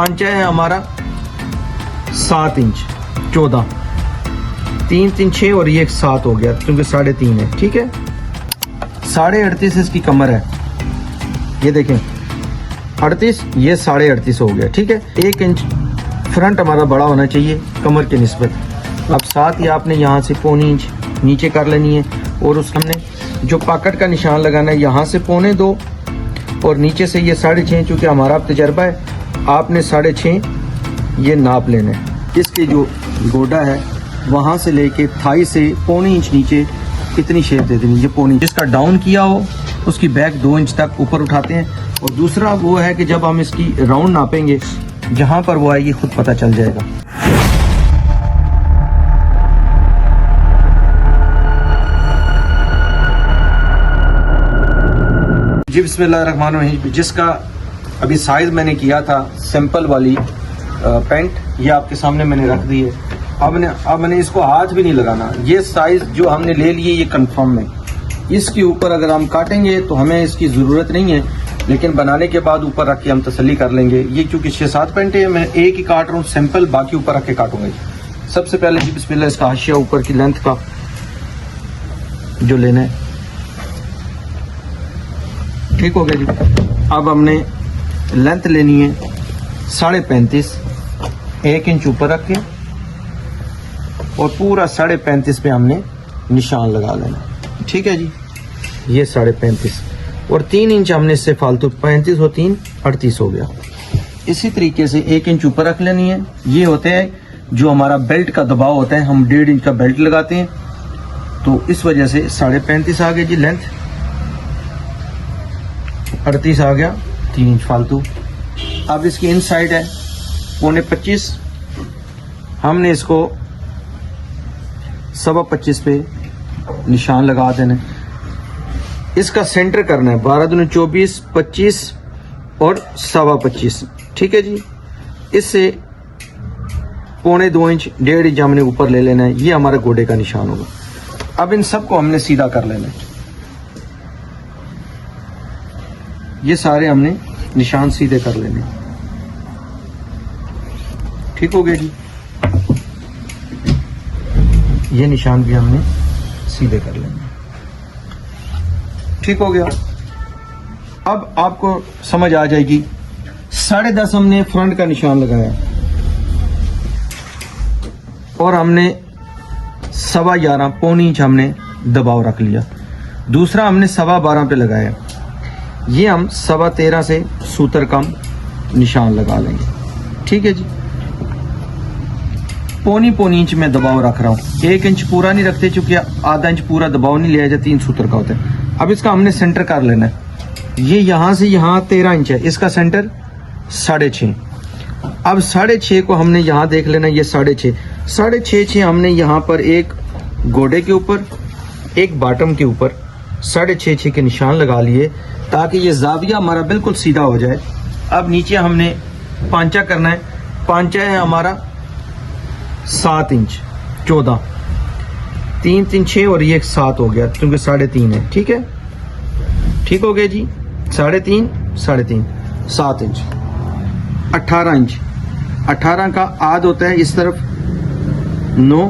पांचा है हमारा 7 इंच 14, 3 3 6 और ये 7 हो गया क्योंकि 3.5 है। ठीक है, 38.5 इसकी कमर है, ये देखें 38, ये 38.5 हो गया। ठीक है, 1 इंच फ्रंट हमारा बड़ा होना चाहिए कमर के निस्बत। अब साथ ही आपने यहाँ से 1.25 इंच नीचे कर लेनी है और उस हमने जो पॉकेट का निशान लगाना है यहाँ से 1.25 और नीचे से ये 6.5, चूँकि हमारा अब तजर्बा है, आपने 6.5 ये नाप लेना है। इसकी जो गोडा है वहाँ से लेके थाई से 1.25 इंच नीचे इतनी शेप दे देनी, ये 1.25 इंच। जिसका डाउन किया हो उसकी बैक 2 इंच तक ऊपर उठाते हैं। और दूसरा वो है कि जब हम इसकी राउंड नापेंगे जहाँ पर वो आएगी खुद पता चल जाएगा। जी बिस्मिल्लाहिर्रहमानिर्रहीम। जिसका अभी साइज मैंने किया था सिंपल वाली पैंट, ये आपके सामने मैंने रख दी है। अब मैंने इसको हाथ भी नहीं लगाना, ये साइज जो हमने ले लिए ये कंफर्म है। इसके ऊपर अगर हम काटेंगे तो हमें इसकी ज़रूरत नहीं है, लेकिन बनाने के बाद ऊपर रख के हम तसल्ली कर लेंगे। ये क्योंकि 6-7 पैंटें हैं, मैं एक ही काट रहा हूँ सिंपल, बाकी ऊपर रख के काटूंगा। सबसे पहले जी बिस्मिल्लाह इसका हाशिया ऊपर की लेंथ का जो लेना है, ठीक हो गया जी। अब हमने लेंथ लेनी है 35.5, 1 इंच ऊपर रख के और पूरा 35.5 पे हमने निशान लगा लेना। ठीक है जी, ये 35.5 और 3 इंच हमने इससे फालतू 35 और 3 38 हो गया। इसी तरीके से 1 इंच ऊपर रख लेनी है। ये होते हैं जो हमारा बेल्ट का दबाव होता है, हम 1.5 इंच का बेल्ट लगाते हैं, तो इस वजह से 35.5 आ गया जी लेंथ, 38 आ गया, 3 इंच फालतू। अब इसकी इन साइड है 25.25, हमने इसको 25.25 पे निशान लगा देना। इसका सेंटर करना है 12 दूनी 24, 25 और 25.25। ठीक है जी, इससे 1.25 इंच 1.5 इंच हमने ऊपर ले लेना है, ये हमारा गोडे का निशान होगा। अब इन सबको हमने सीधा कर लेना है, ये सारे हमने निशान सीधे कर लेने। ठीक हो गया जी, ये निशान भी हमने सीधे कर लेंगे। ठीक हो गया। अब आपको समझ आ जाएगी, 10.5 हमने फ्रंट का निशान लगाया और हमने 11.25 1.25 इंच हमने दबाव रख लिया। दूसरा हमने 12.25 पे लगाया, ये हम 13.25 से सूतर कम निशान लगा लेंगे। ठीक है जी, 1.25 इंच में दबाव रख रहा हूँ, 1 इंच पूरा नहीं रखते क्योंकि आधा इंच पूरा दबाव नहीं लिया जाता, 3 सूतर का होता है। अब इसका हमने सेंटर कर लेना है, ये यहाँ से यहाँ 13 इंच है, इसका सेंटर 6.5। अब 6.5 को हमने यहाँ देख लेना, ये 6.5 हमने यहाँ पर एक गोडे के ऊपर एक बॉटम के ऊपर 6.5 के निशान लगा लिए ताकि ये जाविया हमारा बिल्कुल सीधा हो जाए। अब नीचे हमने पांचा करना है, पांचा है हमारा 7 इंच 14, 3 3 6 और ये 7 हो गया क्योंकि 3.5 है। ठीक है, ठीक हो गया जी, 3.5 7 इंच 18 इंच, 18 का आध होता है इस तरफ 9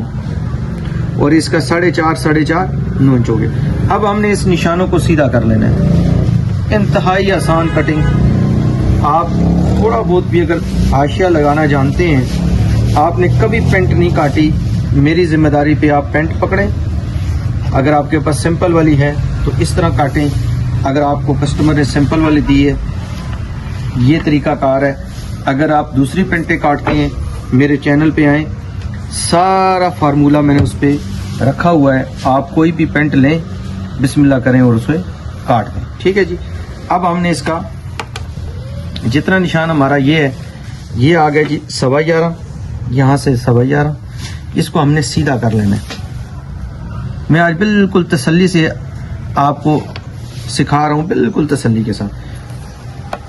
और इसका 4.5 9 इंच हो गया। अब हमने इस निशानों को सीधा कर लेना है, इंतहाई आसान कटिंग। आप थोड़ा बहुत भी अगर हाशिया लगाना जानते हैं, आपने कभी पेंट नहीं काटी, मेरी जिम्मेदारी पे आप पेंट पकड़ें। अगर आपके पास सिंपल वाली है तो इस तरह काटें, अगर आपको कस्टमर ने सिंपल वाली दी है ये तरीकाकार है। अगर आप दूसरी पेंटें काटते हैं मेरे चैनल पे आएँ, सारा फार्मूला मैंने उस पर रखा हुआ है। आप कोई भी पेंट लें, बिस्मिल्लाह करें और उसे काट दें। ठीक है जी, अब हमने इसका जितना निशान हमारा ये है, ये आ गया जी 11.25, यहाँ से 11.25, इसको हमने सीधा कर लेना है। मैं आज बिल्कुल तसल्ली से आपको सिखा रहा हूँ, बिल्कुल तसल्ली के साथ।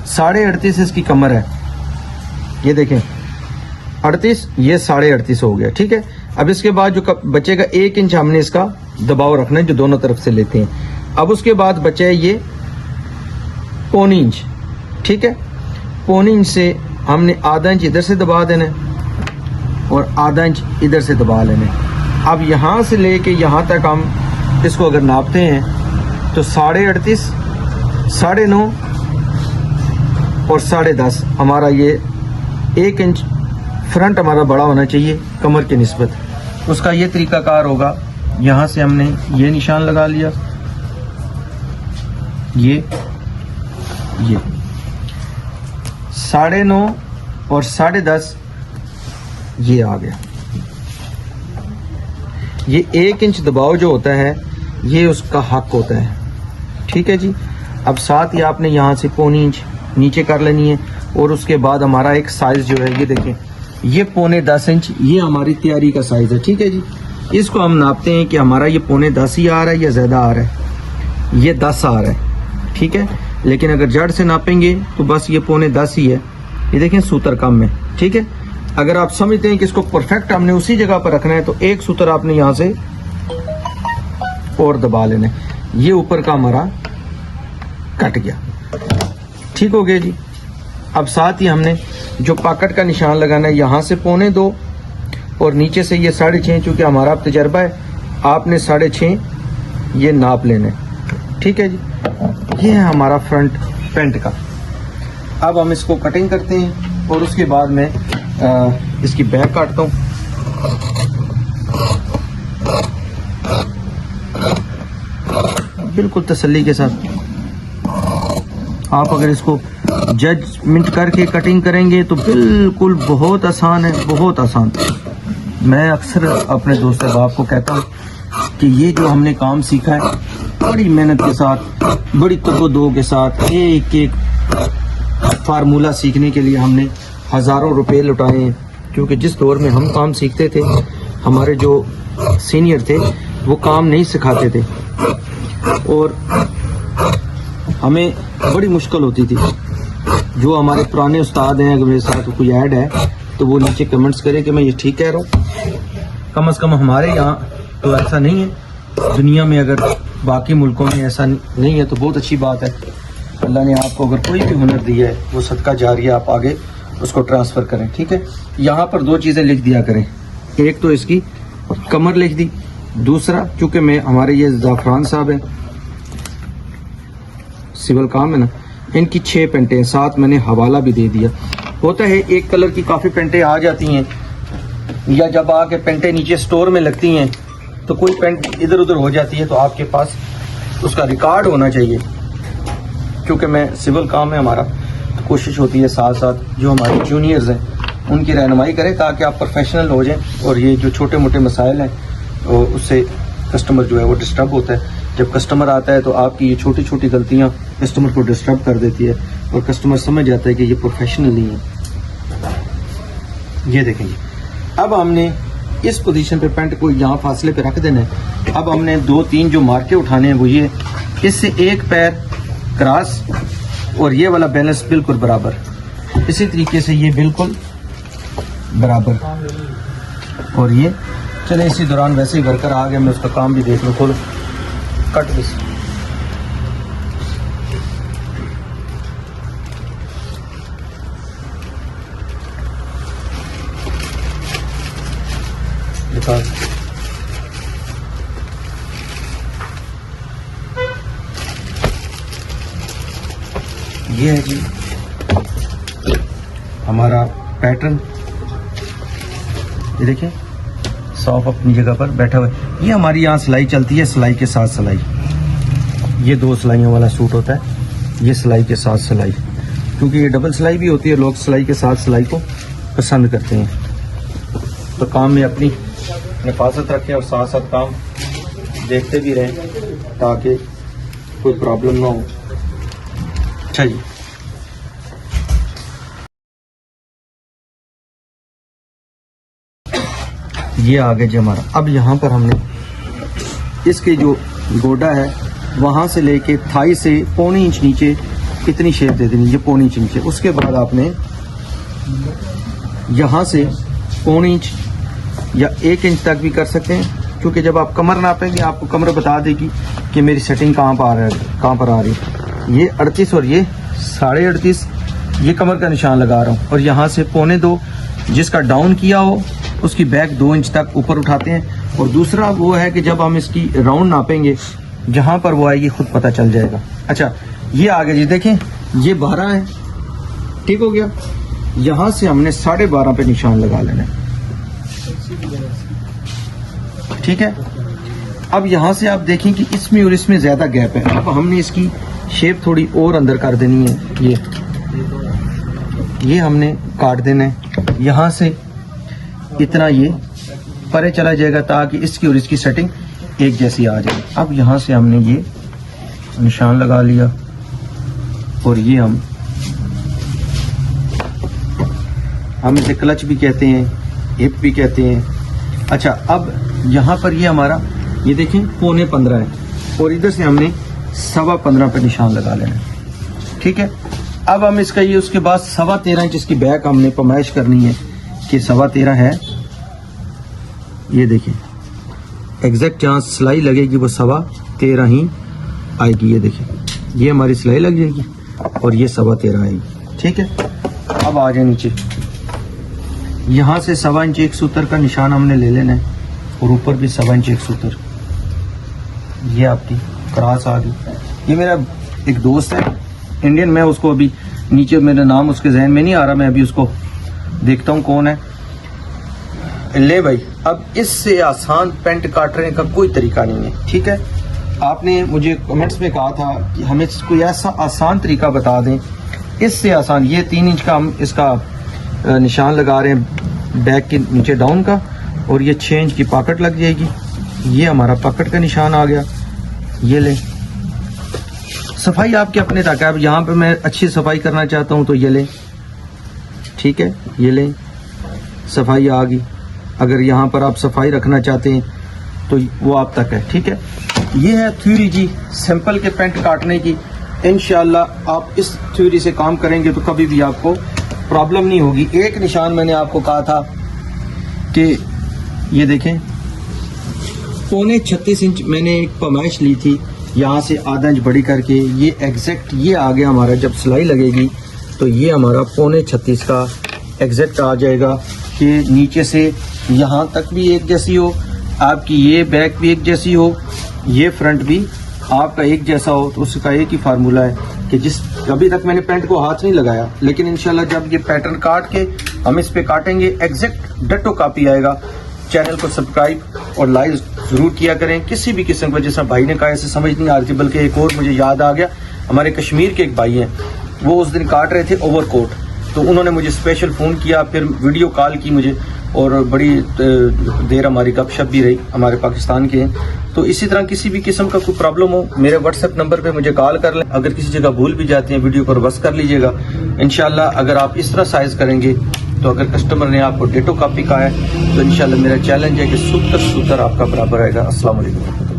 38.5 इसकी कमर है, ये देखें 38, ये 38.5 हो गया। ठीक है, अब इसके बाद जो बचेगा 1 इंच हमने इसका दबाव रखना है जो दोनों तरफ से लेते हैं। अब उसके बाद बचे ये 1.25 इंच। ठीक है, 1.25 इंच से हमने आधा इंच इधर से दबा देना है और आधा इंच इधर से दबा लेना है। अब यहाँ से लेके यहाँ तक हम इसको अगर नापते हैं तो 38.5, 9.5 और 10.5 हमारा ये 1 इंच फ्रंट हमारा बड़ा होना चाहिए कमर के निस्बत। उसका ये तरीकाकार होगा, यहाँ से हमने ये निशान लगा लिया, ये 9.5 और 10.5 ये आ गया। ये 1 इंच दबाव जो होता है ये उसका हक होता है, ठीक है जी। अब साथ ही आपने यहाँ से 1.25 इंच नीचे कर लेनी है और उसके बाद हमारा एक साइज जो है ये देखें, ये 9.25 इंच ये हमारी तैयारी का साइज है, ठीक है जी। इसको हम नापते हैं कि हमारा ये 9.25 ही आ रहा है या ज़्यादा आ रहा है। ये 10 आ रहा है, ठीक है। लेकिन अगर जड़ से नापेंगे तो बस ये 9.25 ही है। ये देखें सूत्र कम है, ठीक है। अगर आप समझते हैं कि इसको परफेक्ट हमने उसी जगह पर रखना है तो एक सूत्र आपने यहाँ से और दबा लेना है। ये ऊपर का हमारा कट गया, ठीक हो गया जी। अब साथ ही हमने जो पॉकेट का निशान लगाना है यहाँ से 2.25 और नीचे से ये 6.5, चूँकि हमारा तजर्बा है आपने 6.5 ये नाप लेना है, ठीक है जी। ये है हमारा फ्रंट पैंट का। अब हम इसको कटिंग करते हैं और उसके बाद मैं इसकी बैक काटता हूँ। बिल्कुल तसल्ली के साथ आप अगर इसको जजमेंट करके कटिंग करेंगे तो बिल्कुल बहुत आसान है, बहुत आसान। मैं अक्सर अपने दोस्त अहबाब को कहता हूँ कि ये जो हमने काम सीखा है बड़ी मेहनत के साथ, बड़ी तगो-दो के साथ, एक एक फार्मूला सीखने के लिए हमने हज़ारों रुपए लुटाए हैं। क्योंकि जिस दौर में हम काम सीखते थे हमारे जो सीनियर थे वो काम नहीं सिखाते थे और हमें बड़ी मुश्किल होती थी। जो हमारे पुराने उस्ताद हैं, अगर मेरे साथ कोई ऐड है तो वो नीचे कमेंट्स करें कि मैं ये ठीक कह रहा हूँ। कम से कम हमारे यहाँ तो ऐसा नहीं है। दुनिया में अगर बाकी मुल्कों में ऐसा नहीं है तो बहुत अच्छी बात है। अल्लाह ने आपको अगर कोई भी हुनर दिया है वो सदका जारिया आप आगे उसको ट्रांसफ़र करें, ठीक है। यहाँ पर 2 चीज़ें लिख दिया करें, एक तो इसकी कमर लिख दी, दूसरा चूँकि मैं हमारे ये ज़ाफ़रान साहब हैं, सिविल काम है ना, इनकी 6 पेंटें, साथ मैंने हवाला भी दे दिया। होता है एक कलर की काफ़ी पेंटें आ जाती हैं या जब आके पेंटें नीचे स्टोर में लगती हैं तो कोई पेंट इधर उधर हो जाती है, तो आपके पास उसका रिकॉर्ड होना चाहिए। क्योंकि मैं सिविल काम है हमारा, तो कोशिश होती है साथ साथ जो हमारे जूनियर्स हैं उनकी रहनुमाई करें ताकि आप प्रोफेशनल हो जाएं। और ये जो छोटे मोटे मसाइल हैं तो उससे कस्टमर जो है वो डिस्टर्ब होता है। जब कस्टमर आता है तो आपकी ये छोटी छोटी गलतियां कस्टमर को डिस्टर्ब कर देती है और कस्टमर समझ जाता है कि ये प्रोफेशनल नहीं है। ये देखेंगे, अब हमने इस पोजीशन पे पेंट को यहाँ फासले पे रख देना है। अब हमने 2-3 जो मार्के उठाने हैं वो ये, इससे एक पैर क्रॉस और ये वाला बैलेंस बिल्कुल बराबर, इसी तरीके से ये बिल्कुल बराबर। और ये चले इसी दौरान वैसे ही वर्कर आ गया, मैं उसका काम भी देख लूँ। खोलो, कट दिस। ये है जी हमारा पैटर्न। ये देखिए सॉफ अपनी जगह पर बैठा हुआ है। ये हमारी यहाँ सिलाई चलती है, सिलाई के साथ सिलाई। ये 2 सिलाइयों वाला सूट होता है, ये सिलाई के साथ सिलाई, क्योंकि ये डबल सिलाई भी होती है। लोग सिलाई के साथ सिलाई को पसंद करते हैं। तो काम में अपनी हिफाजत रखें और साथ साथ काम देखते भी रहें ताकि कोई प्रॉब्लम ना हो। अच्छा जी, ये आगे जी हमारा। अब यहाँ पर हमने इसके जो गोडा है वहाँ से लेके थाई से 1.25 इंच नीचे इतनी शेप दे देनी, ये 1.25 इंच नीचे। उसके बाद आपने यहाँ से 1.25 इंच या 1 इंच तक भी कर सकते हैं, क्योंकि जब आप कमर नापेंगे आपको कमर बता देगी कि मेरी सेटिंग कहाँ पर आ रही है। ये 38 और ये 38.5 ये कमर का निशान लगा रहा हूँ, और यहाँ से 1.25 जिसका डाउन किया हो उसकी बैक 2 इंच तक ऊपर उठाते हैं। और दूसरा वो है कि जब हम इसकी राउंड नापेंगे जहाँ पर वो आएगी खुद पता चल जाएगा। अच्छा, ये आगे जी देखें, ये 12 है, ठीक हो गया। यहाँ से हमने 12.5 पे निशान लगा लेना है, ठीक है। अब यहाँ से आप देखें कि इसमें और इसमें ज्यादा गैप है। अब हमने इसकी शेप थोड़ी और अंदर कर देनी है। ये हमने काट देना है, यहाँ से इतना ये परे चला जाएगा ताकि इसकी और इसकी सेटिंग एक जैसी आ जाए। अब यहाँ से हमने ये निशान लगा लिया, और ये हम इसे क्लच भी कहते हैं, हिप भी कहते हैं। अच्छा, अब यहाँ पर ये हमारा ये देखें 15.25 है, और इधर से हमने 15.25 पे निशान लगा लेना है, ठीक है। अब हम इसका ये उसके बाद 13.25 इंच इसकी बैक हमने पैमाइश करनी है कि 13.25 है। ये देखिए एग्जैक्ट जहाँ सिलाई लगेगी वो 13.25 ही आएगी। ये देखिए ये हमारी सिलाई लग जाएगी और ये 13.25 आएगी, ठीक है। अब आ जाए नीचे, यहाँ से 1.25 इंच एक सूत्र का निशान हमने ले लेना है, और ऊपर भी 1.25 इंच एक सूत्र। ये आपकी क्रॉस आ गई। ये मेरा एक दोस्त है इंडियन, मैं उसको अभी नीचे मेरा नाम उसके जहन में नहीं आ रहा, मैं अभी उसको देखता हूँ कौन है। ले भाई, अब इससे आसान पेंट काटने का कोई तरीका नहीं है, ठीक है। आपने मुझे कमेंट्स में कहा था कि हमें कोई ऐसा आसान तरीका बता दें, इससे आसान। ये 3 इंच का हम इसका निशान लगा रहे हैं बैक के नीचे डाउन का, और ये 6 इंच की पॉकेट लग जाएगी। ये हमारा पॉकेट का निशान आ गया। ये ले, सफाई आपके अपने तक है। अब यहाँ पे मैं अच्छी सफाई करना चाहता हूँ तो ये ले, ठीक है। ये ले, सफाई आ गई। अगर यहाँ पर आप सफाई रखना चाहते हैं तो वो आप तक है, ठीक है। ये है थ्योरी जी सिंपल के पेंट काटने की। इंशाल्लाह आप इस थ्योरी से काम करेंगे तो कभी भी आपको प्रॉब्लम नहीं होगी। एक निशान मैंने आपको कहा था कि ये देखें 36.25 इंच मैंने एक पैमाइश ली थी, यहाँ से आधा इंच बड़ी करके ये एग्जैक्ट ये आ गया हमारा। जब सिलाई लगेगी तो ये हमारा 36.25 का एग्जैक्ट आ जाएगा कि नीचे से यहाँ तक भी एक जैसी हो, आपकी ये बैक भी एक जैसी हो, ये फ्रंट भी आपका एक जैसा हो। तो उसका एक ही फार्मूला है कि अभी तक मैंने पेंट को हाथ नहीं लगाया, लेकिन इंशाल्लाह जब ये पैटर्न काट के हम इस पे काटेंगे एग्जैक्ट डट्टो कॉपी आएगा। चैनल को सब्सक्राइब और लाइक जरूर किया करें। किसी भी किस्म का, जैसा भाई ने कहा ऐसे समझ नहीं आ रही थी, बल्कि एक और मुझे याद आ गया, हमारे कश्मीर के एक भाई हैं, वो उस दिन काट रहे थे ओवरकोट, तो उन्होंने मुझे स्पेशल फ़ोन किया, फिर वीडियो कॉल की मुझे, और बड़ी देर हमारी गपशप भी रही। हमारे पाकिस्तान के हैं, तो इसी तरह किसी भी किस्म का कोई प्रॉब्लम हो मेरे व्हाट्सएप नंबर पे मुझे कॉल कर लें। अगर किसी जगह भूल भी जाते हैं वीडियो को रिवर्स कर लीजिएगा। इंशाल्लाह अगर आप इस तरह साइज करेंगे तो अगर कस्टमर ने आपको डेटो कॉपी कहा है तो इंशाल्लाह मेरा चैलेंज है कि सूत्र आपका बराबर आएगा। अस्सलाम वालेकुम।